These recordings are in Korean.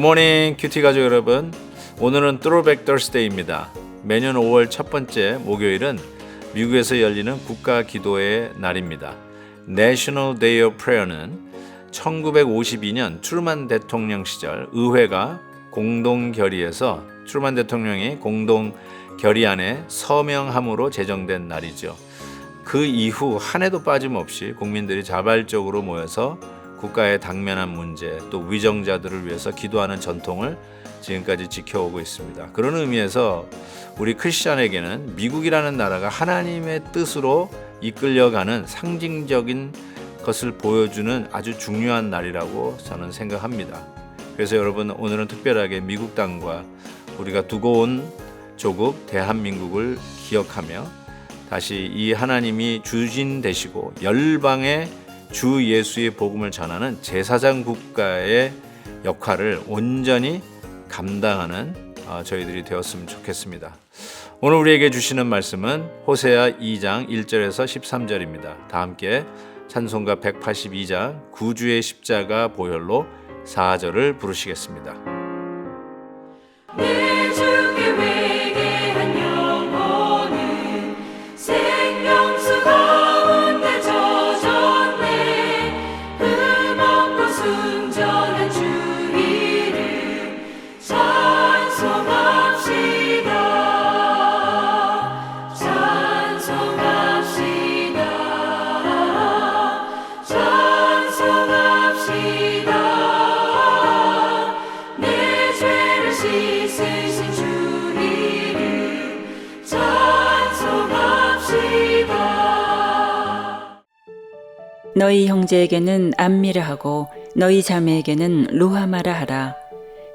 굿모닝 큐티 가족 여러분, 오늘은 Throwback Thursday입니다. 매년 5월 첫 번째 목요일은 미국에서 열리는 국가 기도의 날입니다. National Day of Prayer는 1952년 트루만 대통령 시절 의회가 공동 결의해서 트루만 대통령이 공동 결의안에 서명함으로 제정된 날이죠. 그 이후 한 해도 빠짐없이 국민들이 자발적으로 모여서 국가의 당면한 문제 또 위정자들을 위해서 기도하는 전통을 지금까지 지켜오고 있습니다. 그런 의미에서 우리 크리스천에게는 미국이라는 나라가 하나님의 뜻으로 이끌려가는 상징적인 것을 보여주는 아주 중요한 날이라고 저는 생각합니다. 그래서 여러분, 오늘은 특별하게 미국 땅과 우리가 두고 온 조국 대한민국을 기억하며 다시 이 하나님이 주신 되시고 열방의 주 예수의 복음을 전하는 제사장 국가의 역할을 온전히 감당하는 저희들이 되었으면 좋겠습니다. 오늘 우리에게 주시는 말씀은 호세아 2장 1절에서 13절입니다. 다 함께 찬송가 182장 구주의 십자가 보혈로 4절을 부르시겠습니다. 내 주께 회개한 영혼은 생명수 가운데 젖었네. 흠없고 순전한 주 이름 찬송합시다. 찬송합시다. 찬송합시다. 내 죄를 씻으신 주 이름 찬송합시다. 너희 형제에게는 암미라 하고 너희 자매에게는 루하마라 하라.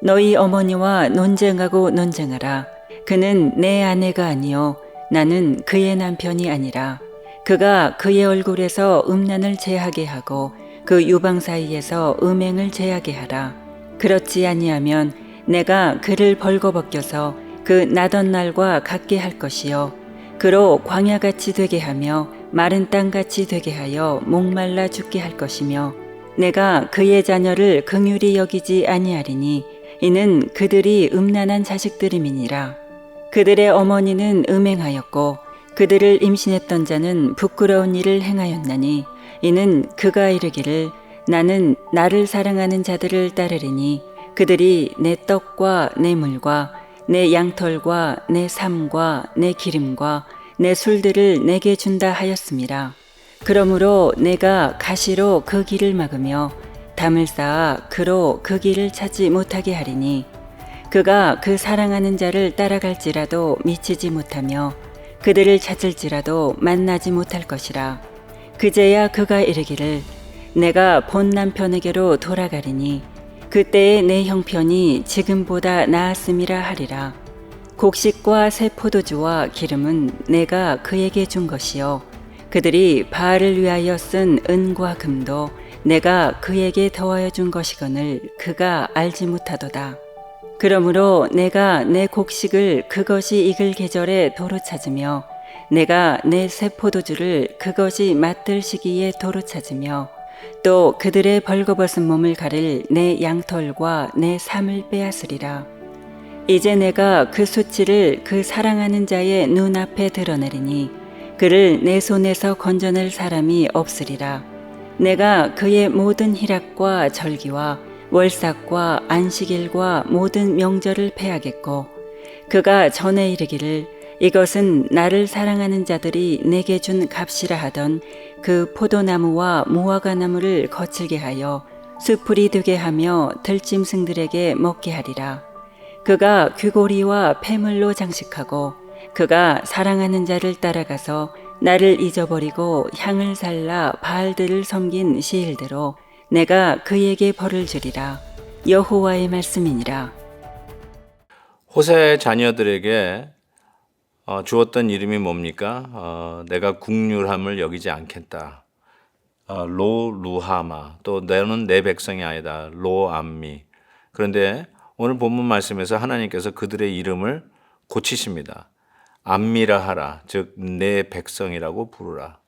너희 어머니와 논쟁하고 논쟁하라. 그는 내 아내가 아니요 나는 그의 남편이 아니라. 그가 그의 얼굴에서 음란을 제하게 하고 그 유방 사이에서 음행을 제하게 하라. 그렇지 아니하면 내가 그를 벌거벗겨서 그 나던 날과 같게 할 것이요 그로 광야같이 되게 하며 마른 땅같이 되게 하여 목말라 죽게 할 것이며 내가 그의 자녀를 긍휼히 여기지 아니하리니 이는 그들이 음란한 자식들임이니라. 그들의 어머니는 음행하였고 그들을 임신했던 자는 부끄러운 일을 행하였나니 이는 그가 이르기를 나는 나를 사랑하는 자들을 따르리니 그들이 내 떡과 내 물과 내 양털과 내 삶과 내 기름과 내 술들을 내게 준다 하였음이라. 그러므로 내가 가시로 그 길을 막으며 담을 쌓아 그로 그 길을 찾지 못하게 하리니 그가 그 사랑하는 자를 따라갈지라도 미치지 못하며 그들을 찾을지라도 만나지 못할 것이라. 그제야 그가 이르기를 내가 본 남편에게로 돌아가리니 그때의 내 형편이 지금보다 나았음이라 하리라. 곡식과 새 포도주와 기름은 내가 그에게 준 것이요 그들이 바알을 위하여 쓴 은과 금도 내가 그에게 더하여 준 것이거늘 그가 알지 못하도다. 그러므로 내가 내 곡식을 그것이 익을 계절에 도로 찾으며 내가 내 새 포도주를 그것이 맛들 시기에 도로 찾으며 또 그들의 벌거벗은 몸을 가릴 내 양털과 내 삶을 빼앗으리라. 이제 내가 그 수치를 그 사랑하는 자의 눈앞에 드러내리니 그를 내 손에서 건져낼 사람이 없으리라. 내가 그의 모든 희락과 절기와 월삭과 안식일과 모든 명절을 패하겠고 그가 전에 이르기를 이것은 나를 사랑하는 자들이 내게 준 값이라 하던 그 포도나무와 무화과나무를 거칠게 하여 수풀이 되게 하며 들짐승들에게 먹게 하리라. 그가 귀고리와 폐물로 장식하고 그가 사랑하는 자를 따라가서 나를 잊어버리고 향을 살라 바알들을 섬긴 시일대로 내가 그에게 벌을 주리라. 여호와의 말씀이니라. 호세아의 자녀들에게 주었던 이름이 뭡니까? 내가 국률함을 여기지 않겠다. 루하마, 또 너는 내 백성이 아니다. 암미. 그런데 오늘 본문 말씀에서 하나님께서 그들의 이름을 고치십니다. 암미라 하라, 즉 내 백성이라고 부르라.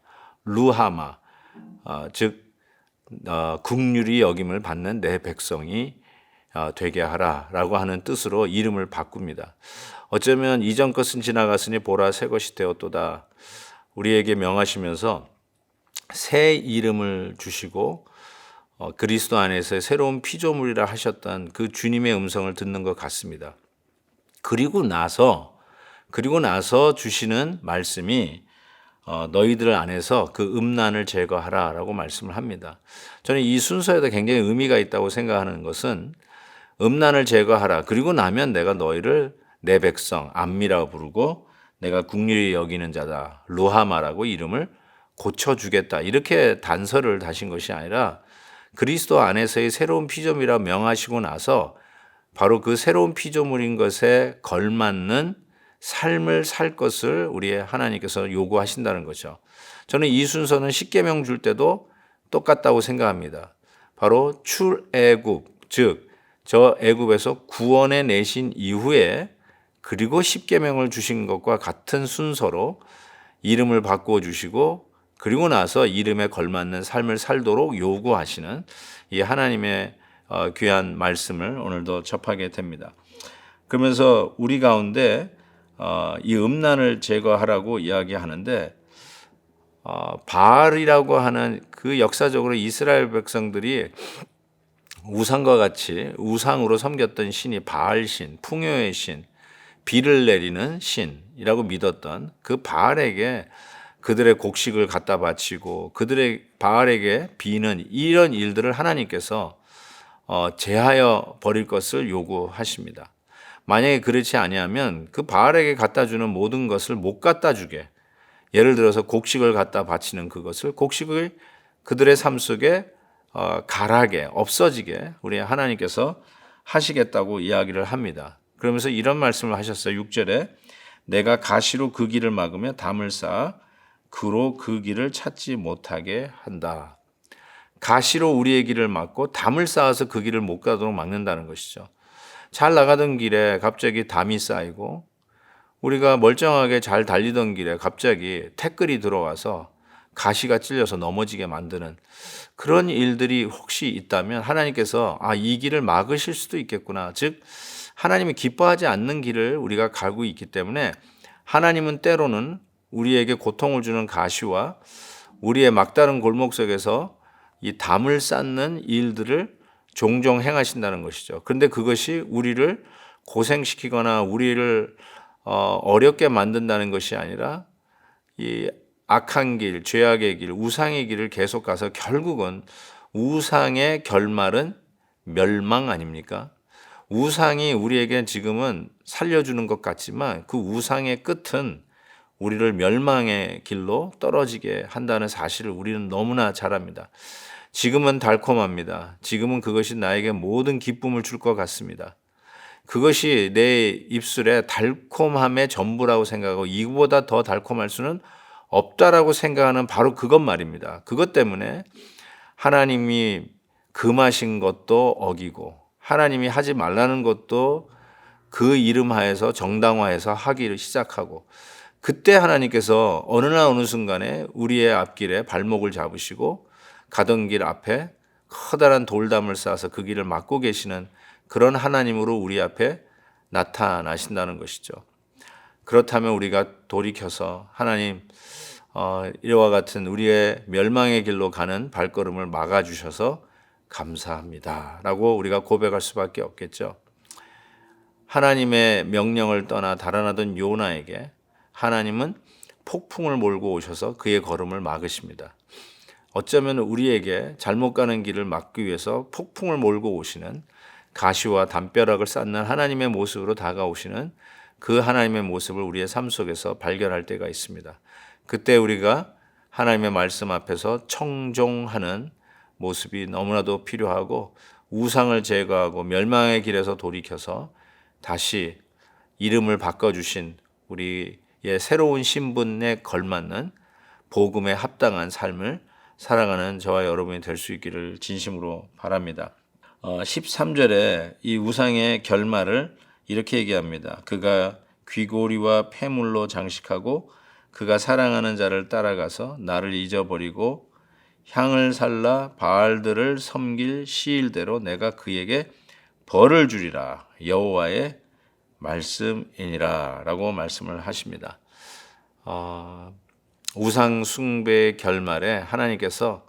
루하마, 즉 긍휼히 여김을 받는 내 백성이 되게 하라라고 하는 뜻으로 이름을 바꿉니다. 어쩌면 이전 것은 지나갔으니 보라 새 것이 되었도다. 우리에게 명하시면서 새 이름을 주시고 그리스도 안에서의 새로운 피조물이라 하셨던 그 주님의 음성을 듣는 것 같습니다. 그리고 나서 주시는 말씀이 너희들 안에서 그 음란을 제거하라라고 말씀을 합니다. 저는 이 순서에도 굉장히 의미가 있다고 생각하는 것은 음란을 제거하라. 그리고 나면 내가 너희를 내 백성 암미라고 부르고 내가 국률이 여기는 자다 루하마라고 이름을 고쳐주겠다. 이렇게 단서를 다신 것이 아니라 그리스도 안에서의 새로운 피조물이라 명하시고 나서 바로 그 새로운 피조물인 것에 걸맞는 삶을 살 것을 우리의 하나님께서 요구하신다는 거죠. 저는 이 순서는 십계명 줄 때도 똑같다고 생각합니다. 바로 출애굽, 즉 저 애굽에서 구원해 내신 이후에 그리고 십계명을 주신 것과 같은 순서로 이름을 바꾸어 주시고 그리고 나서 이름에 걸맞는 삶을 살도록 요구하시는 이 하나님의 귀한 말씀을 오늘도 접하게 됩니다. 그러면서 우리 가운데 이 음란을 제거하라고 이야기하는데 바알이라고 하는 그 역사적으로 이스라엘 백성들이 우상과 같이 우상으로 섬겼던 신이 바알신, 풍요의 신, 비를 내리는 신이라고 믿었던 그 바알에게 그들의 곡식을 갖다 바치고 그들의 바알에게 비는 이런 일들을 하나님께서 제하여 버릴 것을 요구하십니다. 만약에 그렇지 아니하면 그 바알에게 갖다 주는 모든 것을 못 갖다 주게, 예를 들어서 곡식을 갖다 바치는 그것을 곡식을 그들의 삶 속에 가라게 없어지게 우리 하나님께서 하시겠다고 이야기를 합니다. 그러면서 이런 말씀을 하셨어요. 6절에 내가 가시로 그 길을 막으며 담을 쌓아 그로 그 길을 찾지 못하게 한다. 가시로 우리의 길을 막고 담을 쌓아서 그 길을 못 가도록 막는다는 것이죠. 잘 나가던 길에 갑자기 담이 쌓이고 우리가 멀쩡하게 잘 달리던 길에 갑자기 태끌이 들어와서 가시가 찔려서 넘어지게 만드는 그런 일들이 혹시 있다면 하나님께서 이 길을 막으실 수도 있겠구나. 즉 하나님이 기뻐하지 않는 길을 우리가 가고 있기 때문에 하나님은 때로는 우리에게 고통을 주는 가시와 우리의 막다른 골목 속에서 이 담을 쌓는 일들을 종종 행하신다는 것이죠. 그런데 그것이 우리를 고생시키거나 우리를 어렵게 만든다는 것이 아니라 이 악한 길, 죄악의 길, 우상의 길을 계속 가서 결국은 우상의 결말은 멸망 아닙니까? 우상이 우리에게 지금은 살려주는 것 같지만 그 우상의 끝은 우리를 멸망의 길로 떨어지게 한다는 사실을 우리는 너무나 잘 압니다. 지금은 달콤합니다. 지금은 그것이 나에게 모든 기쁨을 줄 것 같습니다. 그것이 내 입술에 달콤함의 전부라고 생각하고 이보다 더 달콤할 수는 없다라고 생각하는 바로 그것 말입니다. 그것 때문에 하나님이 금하신 것도 어기고 하나님이 하지 말라는 것도 그 이름 하에서 정당화해서 하기를 시작하고 그때 하나님께서 어느 날 어느 순간에 우리의 앞길에 발목을 잡으시고 가던 길 앞에 커다란 돌담을 쌓아서 그 길을 막고 계시는 그런 하나님으로 우리 앞에 나타나신다는 것이죠. 그렇다면 우리가 돌이켜서 하나님 이와 같은 우리의 멸망의 길로 가는 발걸음을 막아주셔서 감사합니다 라고 우리가 고백할 수밖에 없겠죠. 하나님의 명령을 떠나 달아나던 요나에게 하나님은 폭풍을 몰고 오셔서 그의 걸음을 막으십니다. 어쩌면 우리에게 잘못 가는 길을 막기 위해서 폭풍을 몰고 오시는 가시와 담벼락을 쌓는 하나님의 모습으로 다가오시는 그 하나님의 모습을 우리의 삶 속에서 발견할 때가 있습니다. 그때 우리가 하나님의 말씀 앞에서 청종하는 모습이 너무나도 필요하고 우상을 제거하고 멸망의 길에서 돌이켜서 다시 이름을 바꿔주신 우리의 새로운 신분에 걸맞는 복음에 합당한 삶을 살아가는 저와 여러분이 될 수 있기를 진심으로 바랍니다. 13절에 이 우상의 결말을 이렇게 얘기합니다. 그가 귀고리와 폐물로 장식하고 그가 사랑하는 자를 따라가서 나를 잊어버리고 향을 살라 바알들을 섬길 시일대로 내가 그에게 벌을 주리라 여호와의 말씀이니라 라고 말씀을 하십니다. 우상 숭배의 결말에 하나님께서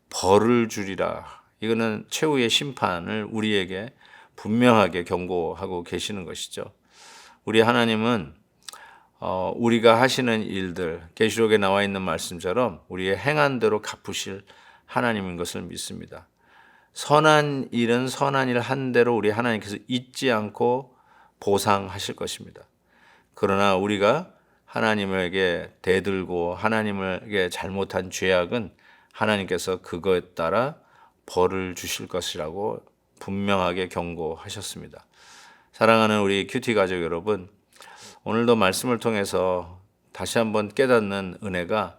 벌을 주리라, 이거는 최후의 심판을 우리에게 분명하게 경고하고 계시는 것이죠. 우리 하나님은 우리가 하시는 일들, 계시록에 나와 있는 말씀처럼 우리의 행한 대로 갚으실 하나님인 것을 믿습니다. 선한 일은 선한 일 한 대로 우리 하나님께서 잊지 않고 보상하실 것입니다. 그러나 우리가 하나님에게 대들고 하나님에게 잘못한 죄악은 하나님께서 그것에 따라 벌을 주실 것이라고 분명하게 경고하셨습니다. 사랑하는 우리 큐티 가족 여러분, 오늘도 말씀을 통해서 다시 한번 깨닫는 은혜가,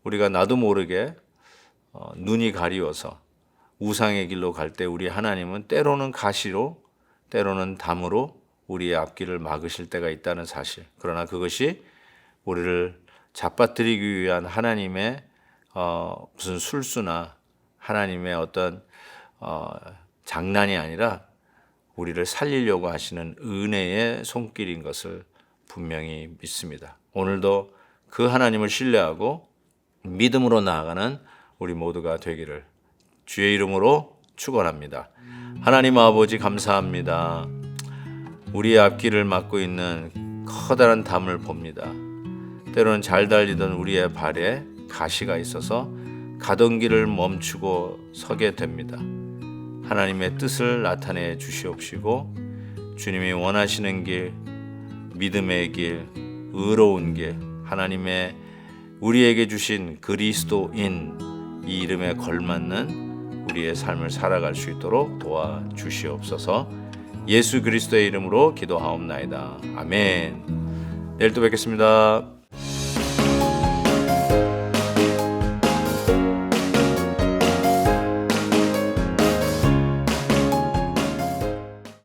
우리가 나도 모르게 눈이 가리워서 우상의 길로 갈 때 우리 하나님은 때로는 가시로 때로는 담으로 우리의 앞길을 막으실 때가 있다는 사실, 그러나 그것이 우리를 잡아뜨리기 위한 하나님의 무슨 술수나 하나님의 어떤 장난이 아니라 우리를 살리려고 하시는 은혜의 손길인 것을 분명히 믿습니다. 오늘도 그 하나님을 신뢰하고 믿음으로 나아가는 우리 모두가 되기를 주의 이름으로 축원합니다. 하나님 아버지 감사합니다. 우리의 앞길을 막고 있는 커다란 담을 봅니다. 때로는 잘 달리던 우리의 발에 가시가 있어서 가던 길을 멈추고 서게 됩니다. 하나님의 뜻을 나타내 주시옵시고 주님이 원하시는 길, 믿음의 길, 의로운 길, 하나님의 우리에게 주신 그리스도인 이 이름에 걸맞는 우리의 삶을 살아갈 수 있도록 도와주시옵소서. 예수 그리스도의 이름으로 기도하옵나이다. 아멘. 내일 또 뵙겠습니다.